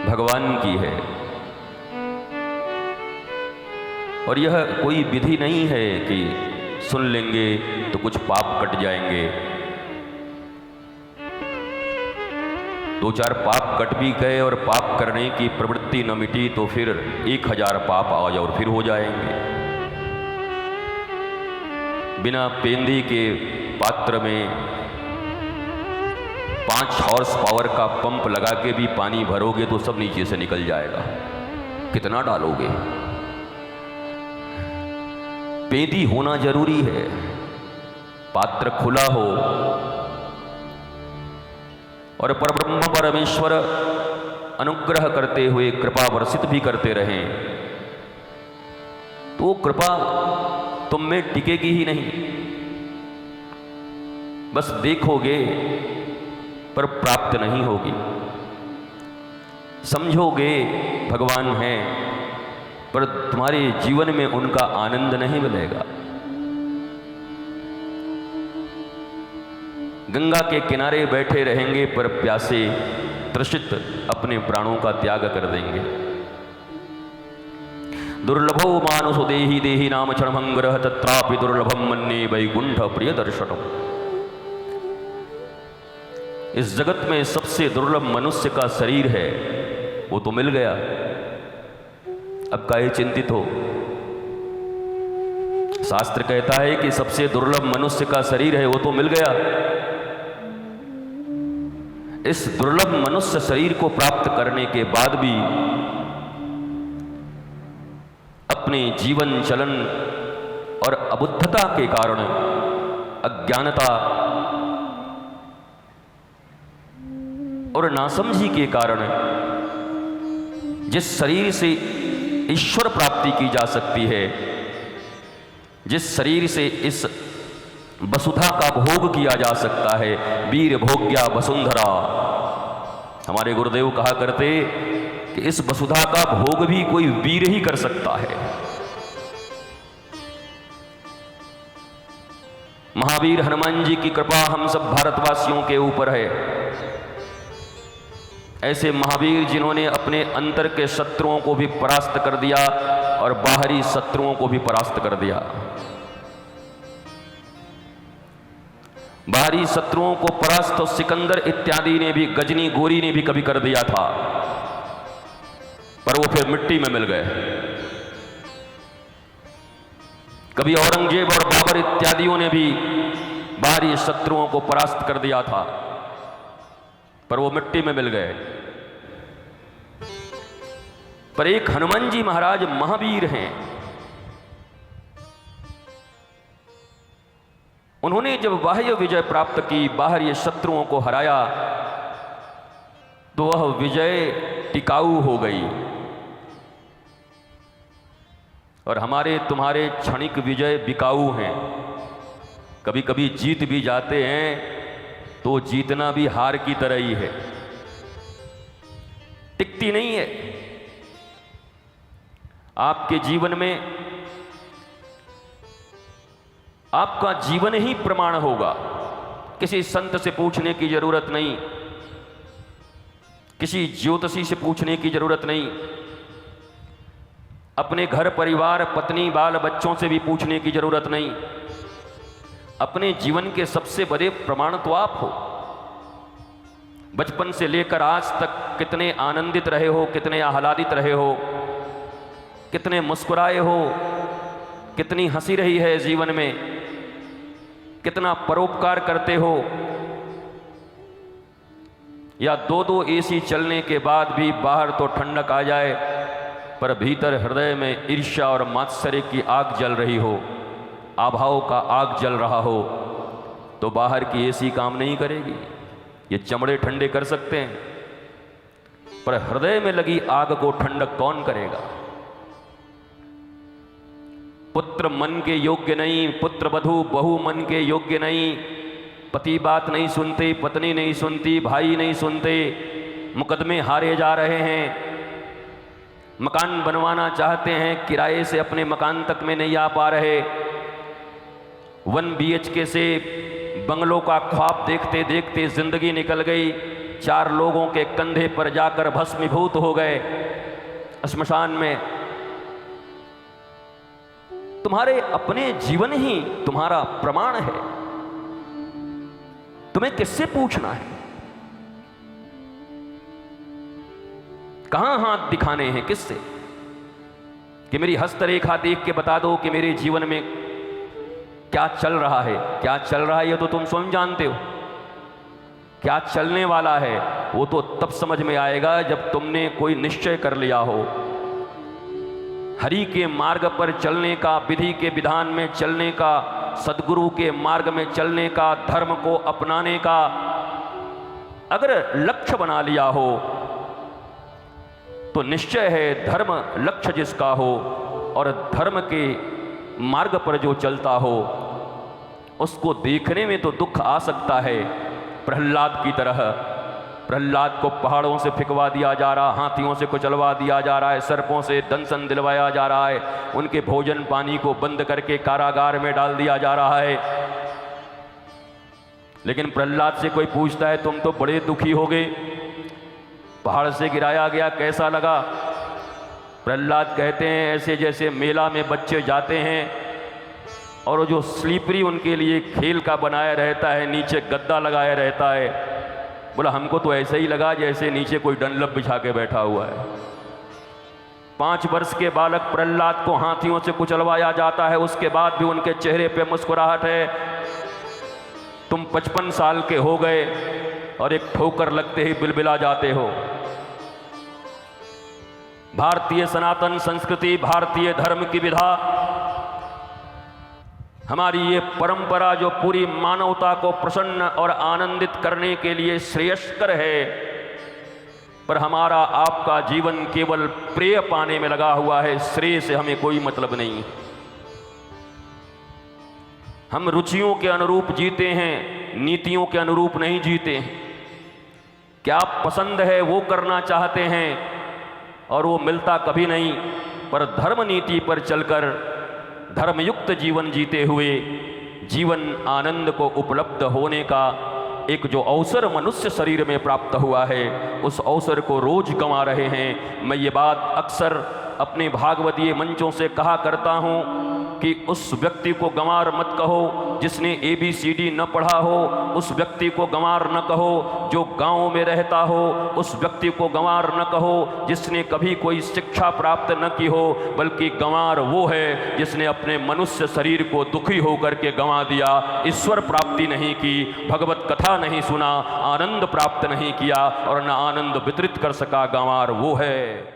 भगवान की है। और यह कोई विधि नहीं है कि सुन लेंगे तो कुछ पाप कट जाएंगे। दो चार पाप कट भी गए और पाप करने की प्रवृत्ति न मिटी तो फिर 1000 पाप आ जाए और फिर हो जाएंगे। बिना पेंदी के पात्र में 5 हॉर्स पावर का पंप लगा के भी पानी भरोगे तो सब नीचे से निकल जाएगा। कितना डालोगे? पेंदी होना जरूरी है, पात्र खुला हो और परब्रह्म परमेश्वर अनुग्रह करते हुए कृपा वर्षित भी करते रहें तो कृपा तुम में टिकेगी ही नहीं। बस देखोगे पर प्राप्त नहीं होगी। समझोगे भगवान हैं पर तुम्हारे जीवन में उनका आनंद नहीं मिलेगा। गंगा के किनारे बैठे रहेंगे पर प्यासे तृषित अपने प्राणों का त्याग कर देंगे। दुर्लभो मानुषो देहि देहि नाम क्षणभंगरः तत्रापि दुर्लभम मन्ये वैकुंठ प्रिय दर्शनम। इस जगत में सबसे दुर्लभ मनुष्य का शरीर है, वो तो मिल गया, अब काहे चिंतित हो। शास्त्र कहता है कि सबसे दुर्लभ मनुष्य का शरीर है, वो तो मिल गया। इस दुर्लभ मनुष्य शरीर को प्राप्त करने के बाद भी अपने जीवन चलन और अबुद्धता के कारण, अज्ञानता और नासमझी के कारण जिस शरीर से ईश्वर प्राप्ति की जा सकती है, जिस शरीर से इस वसुधा का भोग किया जा सकता है, वीर भोग्या वसुंधरा। हमारे गुरुदेव कहा करते कि इस वसुधा का भोग भी कोई वीर ही कर सकता है। महावीर हनुमान जी की कृपा हम सब भारतवासियों के ऊपर है। ऐसे महावीर जिन्होंने अपने अंतर के शत्रुओं को भी परास्त कर दिया और बाहरी शत्रुओं को भी परास्त कर दिया। बाहरी शत्रुओं को परास्त तो सिकंदर इत्यादि ने भी, गजनी गोरी ने भी कभी कर दिया था, पर वो फिर मिट्टी में मिल गए। कभी औरंगजेब और बाबर इत्यादियों ने भी बाहरी शत्रुओं को परास्त कर दिया था, पर वो मिट्टी में मिल गए। पर एक हनुमान जी महाराज महावीर हैं। उन्होंने जब बाह्य विजय प्राप्त की, बाहरी शत्रुओं को हराया, तो वह विजय टिकाऊ हो गई। और हमारे तुम्हारे क्षणिक विजय बिकाऊ हैं। कभी कभी जीत भी जाते हैं तो जीतना भी हार की तरह ही है, टिकती नहीं है। आपके जीवन में आपका जीवन ही प्रमाण होगा। किसी संत से पूछने की जरूरत नहीं, किसी ज्योतिषी से पूछने की जरूरत नहीं, अपने घर परिवार पत्नी बाल बच्चों से भी पूछने की जरूरत नहीं। अपने जीवन के सबसे बड़े प्रमाण तो आप हो। बचपन से लेकर आज तक कितने आनंदित रहे हो, कितने आह्लादित रहे हो, कितने मुस्कुराए हो, कितनी हंसी रही है जीवन में, कितना परोपकार करते हो। या 2-2 एसी चलने के बाद भी बाहर तो ठंडक आ जाए पर भीतर हृदय में ईर्ष्या और मात्सर्य की आग जल रही हो, अभाव का आग जल रहा हो, तो बाहर की एसी काम नहीं करेगी। ये चमड़े ठंडे कर सकते हैं पर हृदय में लगी आग को ठंडक कौन करेगा। पुत्र मन के योग्य नहीं, पुत्र वधू बहु मन के योग्य नहीं। पति बात नहीं सुनते, पत्नी नहीं सुनती, भाई नहीं सुनते, मुकदमे हारे जा रहे हैं। मकान बनवाना चाहते हैं, किराए से अपने मकान तक में नहीं आ पा रहे। 1 BHK से बंगलों का ख्वाब देखते देखते जिंदगी निकल गई। 4 लोगों के कंधे पर जाकर भस्मीभूत हो गए श्मशान में। तुम्हारे अपने जीवन ही तुम्हारा प्रमाण है, तुम्हें किससे पूछना है? कहां हाथ दिखाने हैं, किससे? कि मेरी हस्तरेखा देख के बता दो कि मेरे जीवन में क्या चल रहा है। क्या चल रहा है ये तो तुम स्वयं जानते हो, क्या चलने वाला है वो तो तब समझ में आएगा जब तुमने कोई निश्चय कर लिया हो। हरि के मार्ग पर चलने का, विधि के विधान में चलने का, सदगुरु के मार्ग में चलने का, धर्म को अपनाने का अगर लक्ष्य बना लिया हो तो निश्चय है धर्म लक्ष्य जिसका हो और धर्म के मार्ग पर जो चलता हो उसको देखने में तो दुख आ सकता है। प्रहलाद की तरह, प्रहलाद को पहाड़ों से फेंकवा दिया जा रहा, हाथियों से कुचलवा दिया जा रहा है, सर्पों से दंशन दिलवाया जा रहा है, उनके भोजन पानी को बंद करके कारागार में डाल दिया जा रहा है। लेकिन प्रहलाद से कोई पूछता है तुम तो बड़े दुखी हो गए, पहाड़ से गिराया गया, कैसा लगा? प्रहलाद कहते हैं ऐसे जैसे मेला में बच्चे जाते हैं और जो स्लीपरी उनके लिए खेल का बनाया रहता है, नीचे गद्दा लगाया रहता है। बोला हमको तो ऐसे ही लगा जैसे नीचे कोई डंडलप बिछा के बैठा हुआ है। 5 वर्ष के बालक प्रहलाद को हाथियों से कुचलवाया जाता है, उसके बाद भी उनके चेहरे पे मुस्कुराहट है। तुम 55 साल के हो गए और एक ठोकर लगते ही बिलबिला जाते हो। भारतीय सनातन संस्कृति, भारतीय धर्म की विधा, हमारी ये परंपरा जो पूरी मानवता को प्रसन्न और आनंदित करने के लिए श्रेयस्कर है, पर हमारा आपका जीवन केवल प्रेय पाने में लगा हुआ है, श्रेय से हमें कोई मतलब नहीं। हम रुचियों के अनुरूप जीते हैं, नीतियों के अनुरूप नहीं जीते हैं। क्या पसंद है वो करना चाहते हैं और वो मिलता कभी नहीं, पर धर्म नीति पर चलकर धर्मयुक्त जीवन जीते हुए जीवन आनंद को उपलब्ध होने का एक जो अवसर मनुष्य शरीर में प्राप्त हुआ है, उस अवसर को रोज गंवा रहे हैं। मैं ये बात अक्सर अपने भागवतीय मंचों से कहा करता हूँ कि उस व्यक्ति को गंवार मत कहो जिसने ABCD न पढ़ा हो, उस व्यक्ति को गंवार न कहो जो गांव में रहता हो, उस व्यक्ति को गंवार न कहो जिसने कभी कोई शिक्षा प्राप्त न की हो, बल्कि गंवार वो है जिसने अपने मनुष्य शरीर को दुखी होकर के गंवा दिया, ईश्वर प्राप्ति नहीं की, भगवत कथा नहीं सुना, आनंद प्राप्त नहीं किया और न आनंद वितरित कर सका। गंवार वो है।